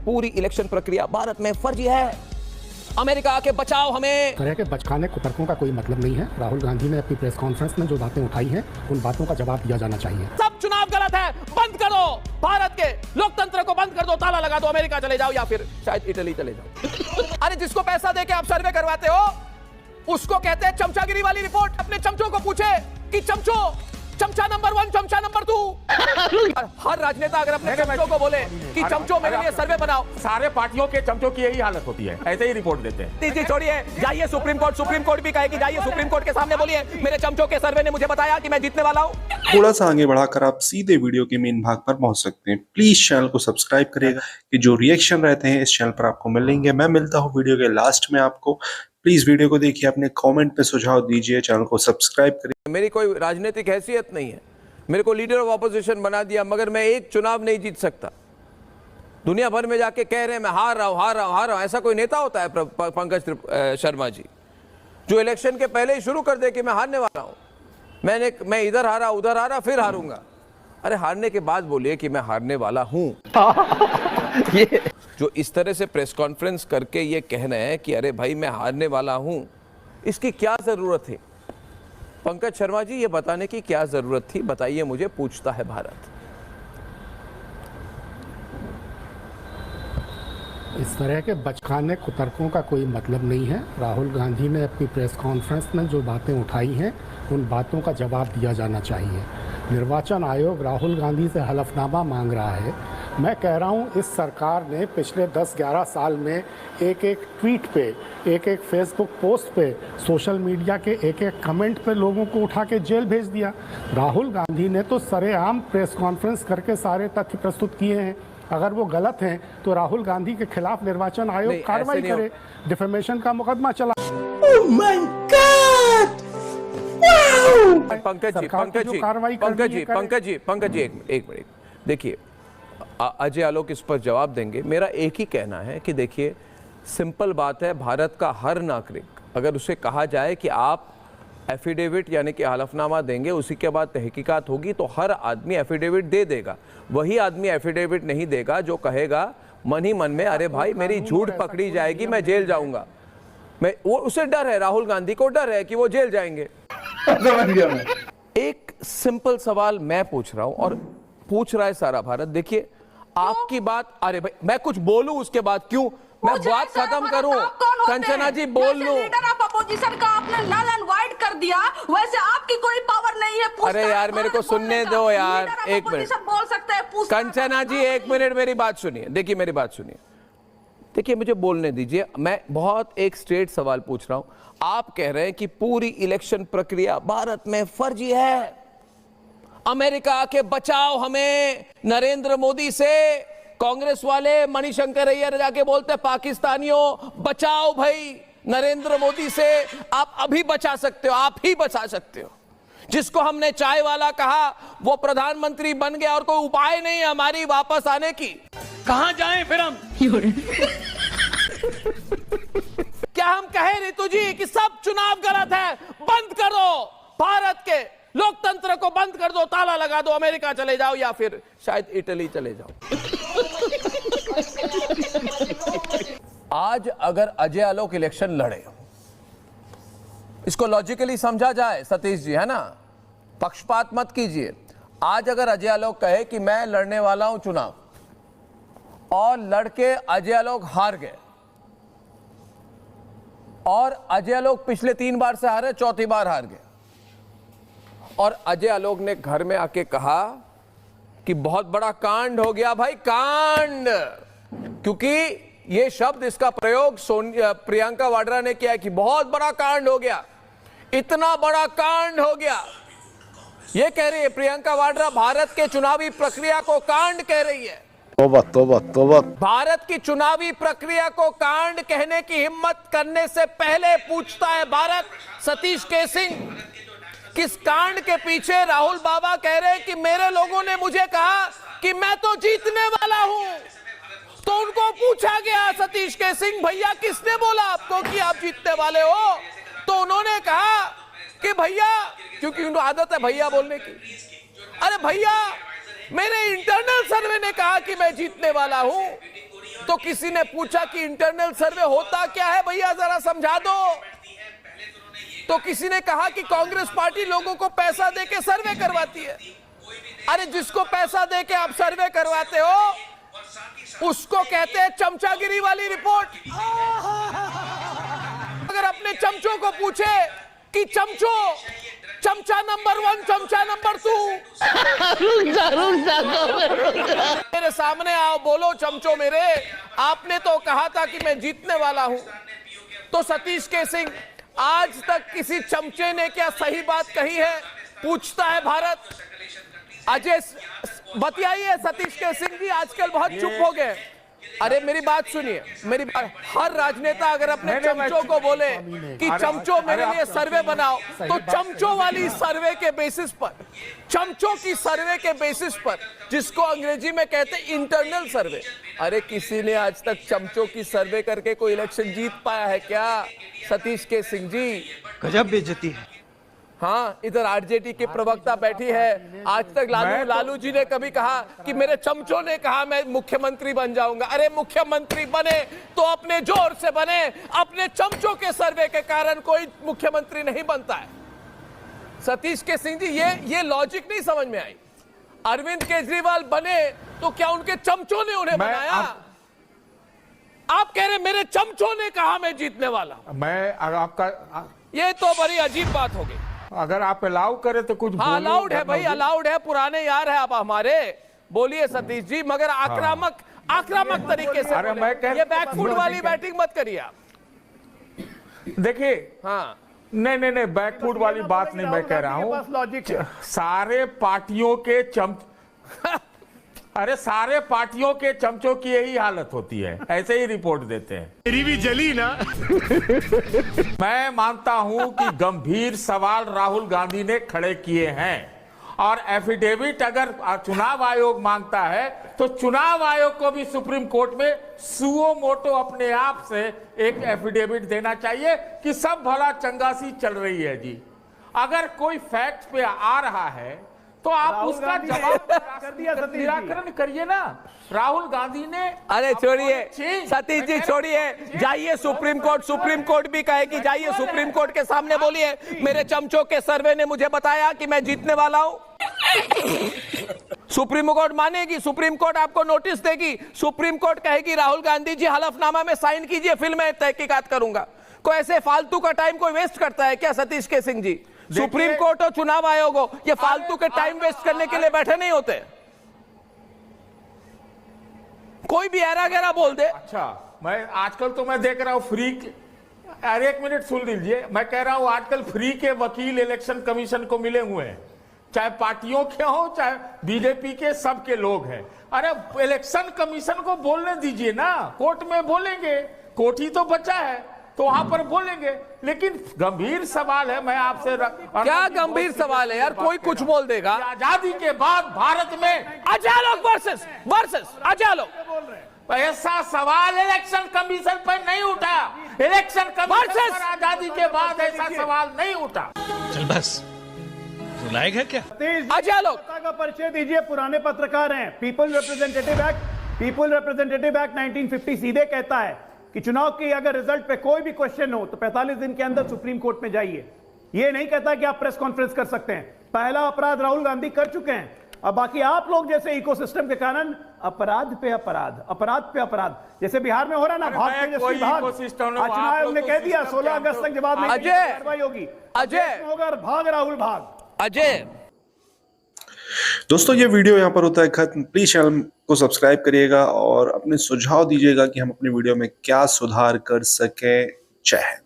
पूरी इलेक्शन प्रक्रिया भारत में फर्जी है। अमेरिका आके बचाओ हमें। तरह के बचकाने कुतर्कों का कोई मतलब नहीं है। राहुल गांधी ने अपनी प्रेस कॉन्फ्रेंस में जो बातें उठाई हैं, उन बातों का जवाब दिया जाना चाहिए। सब चुनाव गलत है, बंद कर दो। भारत के लोकतंत्र को बंद कर दो, ताला लगा दो, अमेरिका चले जाओ या फिर शायद इटली चले जाओ। अरे जिसको पैसा देके आप सर्वे करवाते हो उसको कहते हैं चमचागिरी वाली रिपोर्ट। अपने चमचों को पूछे कि चमचा नंबर 1, चमचा नंबर 2। हर राजनेता अगर अपने चमचों को बोले कि चमचों मेरे लिए सर्वे बनाओ, सारे पार्टियों के चमचों की यही हालत होती है, ऐसे ही रिपोर्ट देते हैं। जी छोड़िए, जाइए सुप्रीम कोर्ट भी कहे कि जाइए सुप्रीम कोर्ट के सामने बोलिए मेरे चमचों के सर्वे ने मुझे बताया कि मैं जीतने वाला हूँ। थोड़ा सा आगे बढ़ाकर आप सीधे वीडियो के मेन भाग पर पहुंच सकते हैं। प्लीज चैनल को सब्सक्राइब करिएगा कि जो रिएक्शन रहते हैं इस चैनल पर आपको मिलेंगे। मैं मिलता हूँ वीडियो के लास्ट में आपको। प्लीज वीडियो को देखिए, अपने कमेंट पे सुझाव दीजिए, चैनल को सब्सक्राइब करिए। मेरी कोई राजनीतिक हैसियत नहीं है, मेरे को लीडर ऑफ ऑपोजिशन बना दिया, मगर मैं एक चुनाव नहीं जीत सकता। दुनिया भर में जाके कह रहे हैं मैं हार रहा हूं। ऐसा कोई नेता होता है पंकज शर्मा जी जो इलेक्शन के पहले ही शुरू कर दे कि मैं हारने वाला हूं। मैं इधर हारा उधर हारा फिर हारूंगा। अरे हारने के बाद बोलिए कि मैं हारने वाला हूं। ये जो इस तरह से प्रेस कॉन्फ्रेंस करके ये कह रहे हैं कि अरे भाई मैं हारने वाला हूं, इसकी क्या जरूरत है? पंकज शर्मा जी ये बताने की क्या जरूरत थी, बताइए मुझे, पूछता है भारत। इस तरह के बचकाने कुतर्कों का कोई मतलब नहीं है। राहुल गांधी ने अपनी प्रेस कॉन्फ्रेंस में जो बातें उठाई हैं, उन बातों का जवाब दिया जाना चाहिए। निर्वाचन आयोग राहुल गांधी से हलफनामा मांग रहा है। मैं कह रहा हूं, इस सरकार ने पिछले 10-11 साल में एक ट्वीट पे, एक फेसबुक पोस्ट पे, सोशल मीडिया के एक कमेंट पे लोगों को उठा के जेल भेज दिया। राहुल गांधी ने तो सरेआम प्रेस कॉन्फ्रेंस करके सारे तथ्य प्रस्तुत किए हैं। अगर वो गलत हैं तो राहुल गांधी के खिलाफ निर्वाचन आयोग कार्रवाई करे, डिफेमेशन का मुकदमा चला। पंकज जी एक मिनट देखिए, अजय आलोक इस पर जवाब देंगे। मेरा एक ही कहना है कि देखिए सिंपल बात है, भारत का हर नागरिक अगर उसे कहा जाए कि आप एफिडेविट यानी कि हलफनामा देंगे, उसी के बाद तहकीकात होगी, तो हर आदमी एफिडेविट दे देगा। वही आदमी एफिडेविट नहीं देगा जो कहेगा मन ही मन में अरे भाई मेरी झूठ पकड़ी जाएगी, मैं जेल जाऊंगा। वो उसे डर है, राहुल गांधी को डर है कि वो जेल जाएंगे। एक सिंपल सवाल मैं पूछ रहा हूं और पूछ रहा है सारा भारत। देखिए आपकी बात, अरे भाई मैं कुछ बोलूं उसके बाद क्यों मैं बात खत्म करूं? कंचना जी बोल लूं। लीडर ऑफ अपोजिशन का आपने नल एंड वाइड कर दिया, वैसे आपकी कोई पावर नहीं है। अरे यार मेरे को सुनने दो यार, एक मिनट बोल सकते हैं। कंचना जी एक मिनट मेरी बात सुनिए। देखिए मेरी बात सुनिए, देखिए मुझे बोलने दीजिए। मैं बहुत एक स्ट्रेट सवाल पूछ रहा हूं। आप कह रहे हैं कि पूरी इलेक्शन प्रक्रिया भारत में फर्जी है, अमेरिका आके बचाओ हमें नरेंद्र मोदी से। कांग्रेस वाले मणिशंकर अय्यर जाके बोलते पाकिस्तानियों बचाओ भाई नरेंद्र मोदी से। आप अभी बचा सकते हो, आप ही बचा सकते हो। जिसको हमने चाय वाला कहा वो प्रधानमंत्री बन गया और कोई उपाय नहीं है हमारी वापस आने की। कहां जाएं फिर हम? क्या हम कहें रितु जी कि सब चुनाव गलत है, बंद करो, भारत के लोकतंत्र को बंद कर दो, ताला लगा दो, अमेरिका चले जाओ या फिर शायद इटली चले जाओ। आज अगर अजय आलोक इलेक्शन लड़े, इसको लॉजिकली समझा जाए सतीश जी, है ना, पक्षपात मत कीजिए। आज अगर अजय आलोक कहे कि मैं लड़ने वाला हूं चुनाव और लड़के अजय आलोक हार गए, और अजय आलोक पिछले 3 बार से हारे, चौथी बार हार गए, और अजय आलोक ने घर में आके कहा कि बहुत बड़ा कांड हो गया भाई, कांड, क्योंकि ये शब्द इसका प्रयोग प्रियंका वाड्रा ने किया है कि बहुत बड़ा कांड हो गया, इतना बड़ा कांड हो गया। ये कह रही है प्रियंका वाड्रा, भारत के चुनावी प्रक्रिया को कांड कह रही है। तोबा तोबा तोबा। भारत की चुनावी प्रक्रिया को कांड कहने की हिम्मत करने से पहले पूछता है भारत सतीश के सिंह, किस कांड के पीछे राहुल बाबा कह रहे हैं कि मेरे लोगों ने मुझे कहा कि मैं तो जीतने वाला हूं। तो उनको पूछा गया सतीश के सिंह, भैया किसने बोला आपको कि आप जीतने वाले हो? तो उन्होंने कहा कि भैया, क्योंकि उनको आदत है भैया बोलने की, अरे भैया मेरे इंटरनल सर्वे ने कहा कि मैं जीतने वाला हूं। तो किसी ने पूछा कि इंटरनल सर्वे होता क्या है, भैया जरा समझा दो। तो किसी ने कहा कि कांग्रेस पार्टी लोगों को पैसा देके सर्वे करवाती है। अरे जिसको पैसा देके आप सर्वे करवाते हो उसको कहते हैं चमचागिरी वाली रिपोर्ट। अगर अपने चमचों को पूछे कि चमचा नंबर 1, चमचा नंबर 2, मेरे सामने आओ, बोलो चमचो मेरे, आपने तो कहा था कि मैं जीतने वाला हूं। तो सतीश के सिंह, आज तक किसी चमचे ने क्या सही बात कही है, पूछता है भारत। अजय बतियाइए। सतीश के सिंह जी आजकल बहुत चुप हो गए। अरे मेरी बात सुनिए, मेरी बात। हर राजनेता अगर अपने चमचों को बोले कि चमचों मेरे लिए सर्वे बनाओ, तो चमचों वाली सर्वे के बेसिस पर, चमचों की सर्वे के बेसिस पर, जिसको अंग्रेजी में कहते हैं इंटरनल सर्वे, अरे किसी ने आज तक चमचों की सर्वे करके कोई इलेक्शन जीत पाया है क्या? सतीश के सिंह जी, गजब बेइज्जती है। हाँ, इधर आरजेडी की प्रवक्ता बैठी है। आज तक लालू जी ने कभी कहा कि मेरे चमचों ने कहा मैं मुख्यमंत्री बन जाऊंगा। अरे मुख्यमंत्री बने तो अपने जोर से बने, अपने चमचों के सर्वे के कारण कोई मुख्यमंत्री नहीं बनता है। सतीश के सिंह जी, ये लॉजिक नहीं समझ में आई। अरविंद केजरीवाल बने तो क्या उनके चमचों ने उन्हें बनाया? आप कह रहे मेरे चमचों ने कहा मैं जीतने वाला। ये तो बड़ी अजीब बात हो गई। अगर आप अलाउ करें तो कुछ। हाँ, अलाउड है भाई, अलाउड है। पुराने यार है आप हमारे। बोलिए सतीश जी, मगर आक्रामक तरीके से। अरे ये बैकफुट वाली बैटिंग मत करिए आप। देखिए, हाँ, नहीं, बैकफुट वाली बात नहीं मैं कह रहा हूँ। सारे पार्टियों के अरे सारे पार्टियों के चमचों की यही हालत होती है, ऐसे ही रिपोर्ट देते हैं। मेरी भी जली ना। मैं मानता हूं कि गंभीर सवाल राहुल गांधी ने खड़े किए हैं, और एफिडेविट अगर चुनाव आयोग मांगता है तो चुनाव आयोग को भी सुप्रीम कोर्ट में सुओ मोटो अपने आप से एक एफिडेविट देना चाहिए कि सब भला चंगासी चल रही है जी। अगर कोई फैक्ट पे आ रहा है तो आप उसका जवाब निराकरण करिए ना। राहुल गांधी ने। अरे छोड़िए सतीश जी, छोड़िए, जाइए सुप्रीम कोर्ट भी कहेगी, जाइए सुप्रीम कोर्ट के सामने बोलिए मेरे चमचों के सर्वे ने मुझे बताया कि मैं जीतने वाला हूं। सुप्रीम कोर्ट मानेगी, सुप्रीम कोर्ट आपको नोटिस देगी, सुप्रीम कोर्ट कहेगी राहुल गांधी जी हलफनामा में साइन कीजिए, फिर मैं तहकीकात करूंगा। कोई ऐसे फालतू का टाइम कोई वेस्ट करता है क्या सतीश के सिंह जी? सुप्रीम कोर्ट हो, चुनाव आयोग हो, ये फालतू के टाइम वेस्ट करने के लिए बैठे नहीं होते। कोई भी ऐरा गैरा बोल दे। अच्छा, मैं आजकल तो मैं देख रहा हूं फ्री। अरे एक मिनट सुन लीजिए, मैं कह रहा हूं आजकल फ्री के वकील इलेक्शन कमीशन को मिले हुए हैं, चाहे पार्टियों के हो चाहे बीजेपी के, सबके लोग हैं। अरे इलेक्शन कमीशन को बोलने दीजिए ना, कोर्ट में बोलेंगे, कोर्ट ही तो बचा है तो वहां पर बोलेंगे। लेकिन गंभीर सवाल है, मैं आपसे क्या गंभीर सवाल है यार? कोई कुछ बोल देगा। आजादी के बाद भारत में अजालोक वर्सेस अजालोक, ऐसा सवाल इलेक्शन कमीशन पर नहीं उठा। इलेक्शन कमीशन पर आजादी के बाद ऐसा सवाल नहीं उठा। चल बस, रुलाएगा है क्या? अजालोक का परिचय दीजिए। पुराने पत्रकार हैं। पीपल रिप्रेजेंटेटिव एक्ट 1950 सीधे कहता है कि चुनाव की अगर रिजल्ट पे कोई भी क्वेश्चन हो तो 45 दिन के अंदर सुप्रीम कोर्ट में जाइए। ये नहीं कहता कि आप प्रेस कॉन्फ्रेंस कर सकते हैं। पहला अपराध राहुल गांधी कर चुके हैं, अब बाकी आप लोग जैसे इकोसिस्टम के कारण अपराध पे अपराध, जैसे बिहार में हो रहा ना, भाग तेजस्वी भाग। चुनाव आयोग ने कह दिया 16 अगस्त तक जवाब नहीं, कार्रवाई होगी। अजय होगा भाग राहुल भाग। अजय दोस्तों, ये वीडियो यहाँ पर होता है खत्म। प्लीज चैनल को सब्सक्राइब करिएगा और अपने सुझाव दीजिएगा कि हम अपनी वीडियो में क्या सुधार कर सकें। जय हिंद।